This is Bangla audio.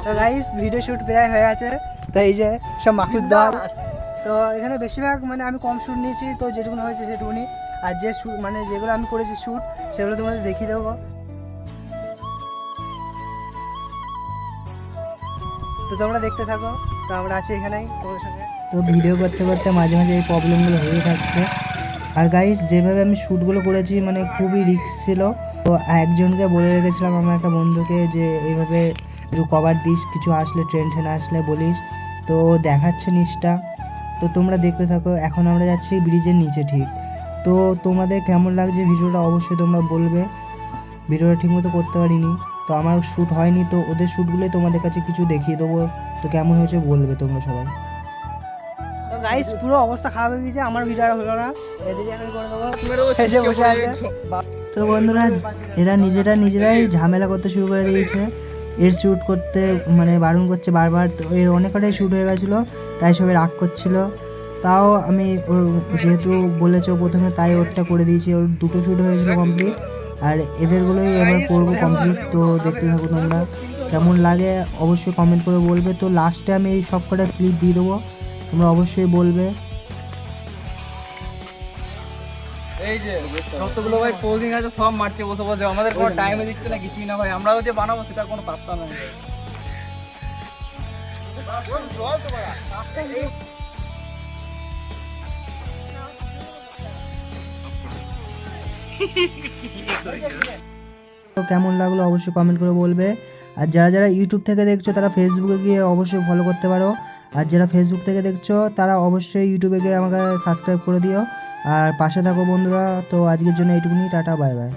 তো গাইস ভিডিও শ্যুট প্রায় হয়ে গেছে। তো এই যে সব মাকুর দল। তো এখানে বেশিরভাগ মানে আমি কম শ্যুট নিয়েছি, তো যেটুকুনি হয়েছে সেটুকুনি। আর যে শ্যুট মানে যেগুলো আমি করেছি শ্যুট সেগুলো তোমাদের দেখিয়ে দেবো। তো তোমরা দেখতে থাকো। তো আমরা আছি এখানেই তোমাদের সঙ্গে। তো ভিডিও করতে করতে মাঝে মাঝে এই প্রবলেমগুলো হয়ে থাকছে। আর গাইস যেভাবে আমি শ্যুটগুলো করেছি মানে খুবই রিস্ক ছিল। তো একজনকে বলে রেখেছিলাম আমার একটা বন্ধুকে যে এইভাবে একটু কভার দিস, কিছু আসলে ট্রেন আসলে বলিস। তো দেখাচ্ছে নিচটা। তো তোমরা দেখতে থাকো। এখন আমরা যাচ্ছি ব্রিজের নিচে ঠিক। তো তোমাদের কেমন লাগছে ভিডিওটা অবশ্যই তোমরা বলবে। ভিডিওটা ঠিকমতো করতে পারিনি, তো আমার শ্যুট হয়নি, তো ওদের শ্যুটগুলোই তোমাদের কাছে কিছু দেখিয়ে দেবো। তো কেমন হয়েছে বলবে তোমরা সবাই। তো গাইস পুরো অবস্থা খারাপ হয়ে গেছে, আমার ভিডিওটা হলো না। এদিকে আমি করে দেবো, এই যে বসে আছে। তো বন্ধুরা এরা নিজেরাই ঝামেলা করতে শুরু করে দিয়েছে। এর শ্যুট করতে মানে বারণ করছে বারবার। তো এর অনেক কটাই শ্যুট হয়ে গেছিলো, তাই সবাই রাগ করছিল। তাও আমি ওর যেহেতু বলেছে প্রথমে, তাই ওরটা করে দিয়েছি। ওর দুটো শ্যুট হয়েছিল কমপ্লিট, আর এদেরগুলোই এবার করবো কমপ্লিট। তো দেখতে থাকো তোমরা, কেমন লাগে অবশ্যই কমেন্ট করে বলবে। তো লাস্টে আমি এই সব কটা ক্লিপ দিয়ে দেবো, তোমরা অবশ্যই বলবে। এই যে যতগুলো ভাই পোজিং আছে সব মারছে বসে বসে, আমাদের কোনো টাইমে দিচ্ছে না কিছুই না ভাই। আমরাও যে বানাবো সেটা কোনো পাত্তা নাই। তো কেমন লাগলো অবশ্যই কমেন্ট করে বলবে। আর যারা যারা ইউটিউব থেকে দেখছো তারা ফেসবুকে গিয়ে অবশ্যই ফলো করতে পারো। আর যারা ফেসবুক থেকে দেখছো তারা অবশ্যই ইউটিউবে গিয়ে আমাকে সাবস্ক্রাইব করে দিও। আর পাশে থাকো বন্ধুরা। তো আজকের জন্য এইটুকুনি, টাটা বাই বাই।